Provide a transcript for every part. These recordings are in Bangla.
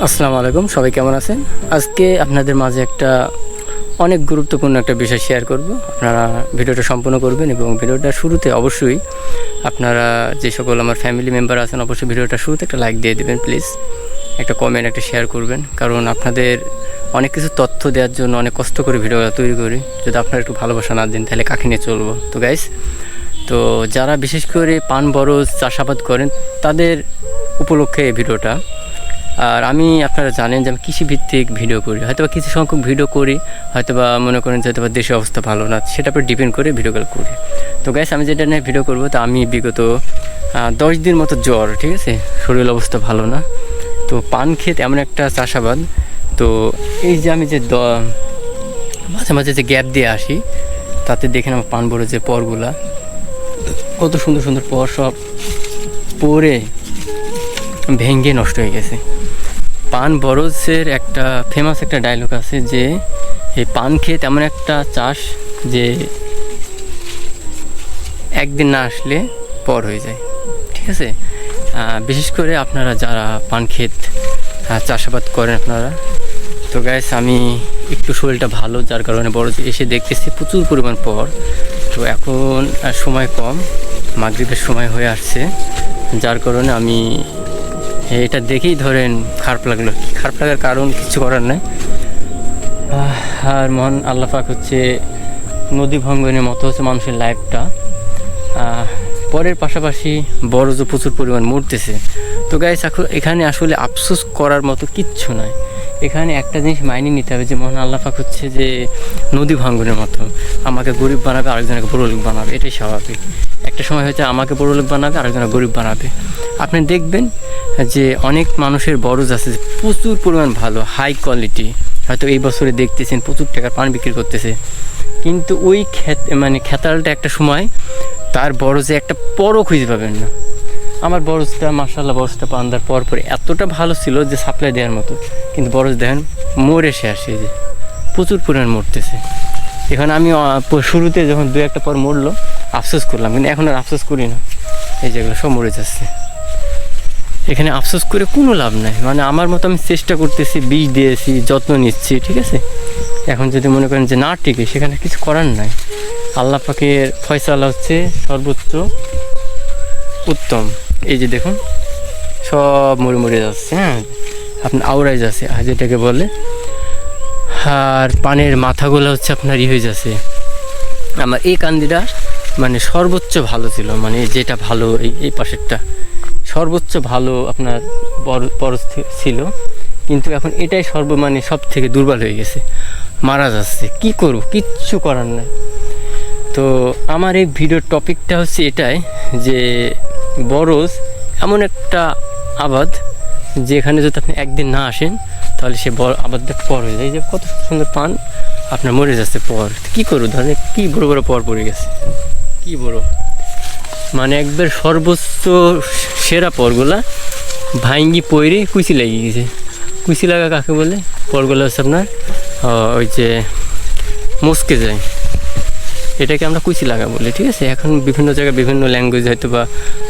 আসসালামু আলাইকুম, সবাই কেমন আছেন? আজকে আপনাদের মাঝে একটা অনেক গুরুত্বপূর্ণ একটা বিষয় শেয়ার করব। আপনারা ভিডিওটা সম্পূর্ণ করবেন এবং ভিডিওটা শুরুতে অবশ্যই আপনারা যে সকল আমার ফ্যামিলি মেম্বার আছেন অবশ্যই ভিডিওটা শুরুতে একটা লাইক দিয়ে দেবেন প্লিজ, একটা কমেন্ট, একটা শেয়ার করবেন। কারণ আপনাদের অনেক কিছু তথ্য দেওয়ার জন্য অনেক কষ্ট করে ভিডিওটা তৈরি করি। যদি আপনারা একটু ভালোবাসা না দেন তাহলে কাকে নিয়ে চলবো? তো গাইস, তো যারা বিশেষ করে পান বরজ চাষাবাদ করেন তাদের উপলক্ষে এই ভিডিওটা। আর আমি আপনারা জানেন যে আমি কৃষিভিত্তিক ভিডিও করি, হয়তো বা কিছু সংখ্যক ভিডিও করি, হয়তো বা মনে করেন যে হয়তো বা দেশের অবস্থা ভালো না, সেটার উপর ডিপেন্ড করে ভিডিওগুলো করি। তো গ্যাস, আমি যেটা নিয়ে ভিডিও করবো, তা আমি বিগত 10 দিন মতো জ্বর, ঠিক আছে, শরীর অবস্থা ভালো না। তো পান ক্ষেত এমন একটা চাষাবাদ, তো এই যে আমি যে মাঝে মাঝে যে গ্যাপ দিয়ে আসি, তাতে দেখেন আমার পান বড় যে পরগুলা কত সুন্দর সুন্দর পর, সব পরে ভেঙে নষ্ট হয়ে গেছে। পান বরজের একটা ফেমাস একটা ডায়লগ আছে যে এই পান ক্ষেত এমন একটা চাষ যে একদিন না আসলে পর হয়ে যায়, ঠিক আছে। বিশেষ করে আপনারা যারা পান ক্ষেত চাষাবাদ করেন আপনারা, তো গাইস আমি একটু শরীরটা ভালো, যার কারণে বরজ এসে দেখতেছি প্রচুর পরিমাণ পর। তো এখন সময় কম, মাগরিবের সময় হয়ে আসছে, যার কারণে আমি এটা দেখেই ধরেন খারাপ লাগলো। খারাপ লাগার কারণ কিছু করার নাই। আর মহান আল্লাহ পাক হচ্ছে নদী ভঙ্গনের মতো হচ্ছে মানুষের লাইফটা পরের পাশাপাশি বরজ প্রচুর পরিমাণ মরতেছে। তো গাইস, এখানে আসলে আফসোস করার মতো কিচ্ছু নয়। এখানে একটা জিনিস মাইনে নিতে হবে যে মহান আল্লাহ পাক হচ্ছে যে নদী ভাঙ্গনের মতো আমাকে গরিব বানাবে, আরেকজনকে বড় লোক বানাবে, এটাই স্বাভাবিক। একটা সময় হয়তো আমাকে বড় লোক বানাবে, আরেকজনকে গরিব বানাবে। আপনি দেখবেন যে অনেক মানুষের বরজ আছে প্রচুর পরিমাণ ভালো, হাই কোয়ালিটি, হয়তো এই বছরে দেখতেছেন প্রচুর টাকার পান বিক্রি করতেছে, কিন্তু ওই খেতালটা একটা সময় তার বরজে একটা পরও খুঁজে পাবেন না। আমার বরজটা মাশাআল্লাহ, বরজটা পান দেওয়ার পর এতটা ভালো ছিল যে সাপ্লাই দেওয়ার মতো, কিন্তু বরজ দেখেন মরে শেষ, এই যে প্রচুর পরিমাণ মরতেছে। এখন আমি শুরুতে যখন দু একটা পর মরলো আফসোস করলাম, কিন্তু এখন আর আফসোস করি না। এই যেগুলো সব মরে যাচ্ছে, এখানে আফসোস করে কোনো লাভ নাই। আমার মতো আমি চেষ্টা করতেছি, বীজ দিয়েছি, যত্ন নিচ্ছি, ঠিক আছে। এখন যদি মনে করেন যে না টিকে, সেখানে কিছু করার নাই। আল্লাহ পাকের ফয়সালা হচ্ছে সর্বোচ্চ উত্তম। এই যে দেখুন সব মরে মরে যাচ্ছে, হ্যাঁ, আপনার আউড়াই যাচ্ছে যেটাকে বলে। আর পানের মাথাগুলো হচ্ছে আপনার হয়ে যাচ্ছে। আমার এই কান্দিটা সর্বোচ্চ ভালো ছিল, যেটা ভালো এই পাশেরটা সর্বোচ্চ ভালো আপনার বড় ছিল, কিন্তু এখন এটাই সব থেকে দুর্বল হয়ে গেছে, মারা যাচ্ছে। কি করব, কিচ্ছু করার নাই। তো আমার এই ভিডিওর টপিকটা হচ্ছে এটাই যে বরজ এমন একটা আবাদ যেখানে যদি আপনি একদিন না আসেন তাহলে সে আবাদটা পর হয়ে যায়। যে কত সুন্দর পান আপনার মরে যাচ্ছে পর, কী করবো, ধরেন কী বড় বড় পর পড়ে গেছে, কী বড়, একবার সর্বোচ্চ সেরা পরগুলা ভাঙ্গি পইরে কুচি লেগে গেছে। কুচি লাগা কাকে বলে? পরগুলো হচ্ছে আপনার ওই যে মস্কে যায়, এটাকে আমরা কুচি লাগা বলি, ঠিক আছে। এখন বিভিন্ন জায়গায় বিভিন্ন ল্যাঙ্গুয়েজ হয়তো বা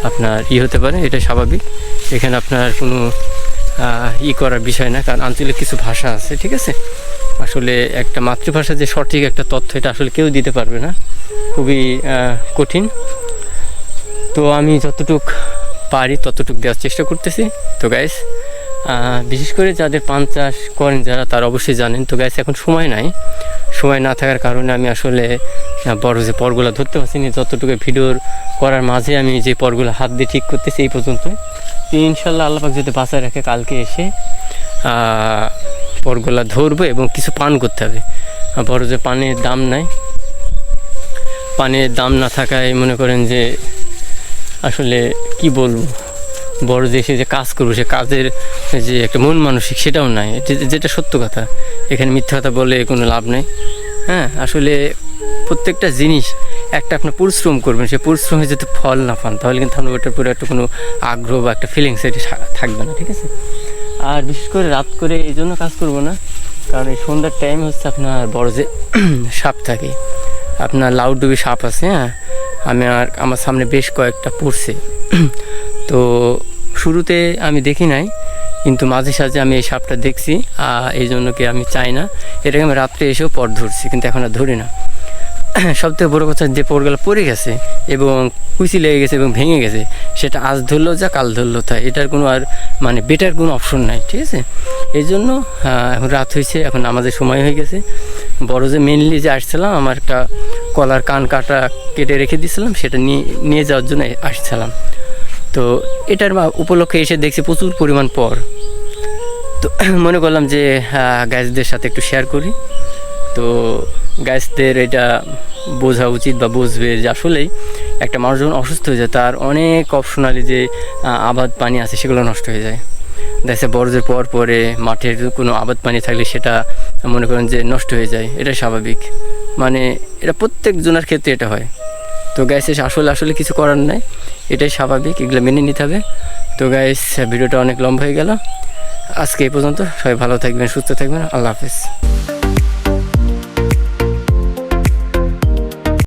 আপনার হতে পারে, এটা স্বাভাবিক। এখানে আপনার কোনো করার বিষয় না, কারণ আঞ্চলিক কিছু ভাষা আছে, ঠিক আছে। আসলে একটা মাতৃভাষা যে সঠিক একটা তথ্য, এটা আসলে কেউ দিতে পারবে না, খুবই কঠিন। তো আমি যতটুক পারি ততটুক দেওয়ার চেষ্টা করতেছি। তো গাইস, বিশেষ করে যাদের পান চাষ করেন যারা, তারা অবশ্যই জানেন। তো গাইস, এখন সময় নাই, সময় না থাকার কারণে আমি আসলে বড় যে পরগুলো ধরতে পারছি না। যতটুকু ভিডিওর করার মাঝে আমি যে পরগুলো হাত দিয়ে ঠিক করতেছি এই পর্যন্ত। ইনশাল্লাহ আল্লাহ পাক যদি বাঁচায় রাখে, কালকে এসে পরগুলা ধরবো এবং কিছু পান করতে হবে। বড় যে পানের দাম নাই, পানের দাম না থাকায় মনে করেন যে আসলে কি বলবো, বড় দেশে যে কাজ করবো সে কাজের যে একটা মন মানসিক সেটাও নাই, যেটা সত্য কথা। এখানে মিথ্যা কথা বলে কোনো লাভ নেই। হ্যাঁ, আসলে প্রত্যেকটা জিনিস একটা আপনার পরিশ্রম করবেন, সে পরিশ্রমে যদি ফল না পান তাহলে কিন্তু আপনার ওটার পরে একটা কোনো আগ্রহ বা একটা ফিলিংস এটা থাকবে না, ঠিক আছে। আর বিশেষ করে রাত করে এই জন্য কাজ করবো না, কারণ এই সন্ধ্যার টাইম হচ্ছে আপনার বড় যে সাপ থাকে, আপনার লাউডুবি সাপ আছে। হ্যাঁ, আমার সামনে বেশ কয়েকটা পড়ছে। তো শুরুতে আমি দেখি নাই, কিন্তু মাঝে সাঝে আমি এই সাপটা দেখছি, এই জন্য কি আমি চাই না, এটাকে আমি রাত্রে এসেও পর ধরছি, কিন্তু এখন আর ধরি না। সবথেকে বড়ো কথা, যে পরগুলো পড়ে গেছে এবং কুচি লেগে গেছে এবং ভেঙে গেছে, সেটা আজ ধরলো যা কাল ধরলো তাই, এটার কোনো আর মানে বেটার কোনো অপশন নাই, ঠিক আছে। এই জন্য এখন রাত হয়েছে, এখন আমাদের সময় হয়ে গেছে। বড় যে মেনলি যে আসছিলাম, আমার একটা কলার কান কাটা কেটে রেখে দিয়েছিলাম, সেটা নিয়ে যাওয়ার জন্য আসছিলাম। তো এটার উপলক্ষে এসে দেখছি প্রচুর পরিমাণ পর, তো মনে করলাম যে গাইজদের সাথে একটু শেয়ার করি। তো গাইজদের এটা বোঝা উচিত বা বুঝবে যে আসলেই একটা মানুষ যখন অসুস্থ হয়ে যায়, তার অনেক অপশনালি যে আবাদ পানি আছে সেগুলো নষ্ট হয়ে যায়। দেখছে বড়দের পর পরে মাঠের কোনো আবাদ পানি থাকলে সেটা মনে করেন যে নষ্ট হয়ে যায়, এটা স্বাভাবিক, মানে এটা প্রত্যেকজনের ক্ষেত্রে এটা হয়। তো গাইস আসলে কিছু করার নাই, এটাই স্বাভাবিক, এগুলো মেনে নিতে হবে। তো গাইস ভিডিওটা অনেক লম্বা হয়ে গেল, আজকে এই পর্যন্ত। সবাই ভালো থাকবেন, সুস্থ থাকবেন, আল্লাহ হাফেজ।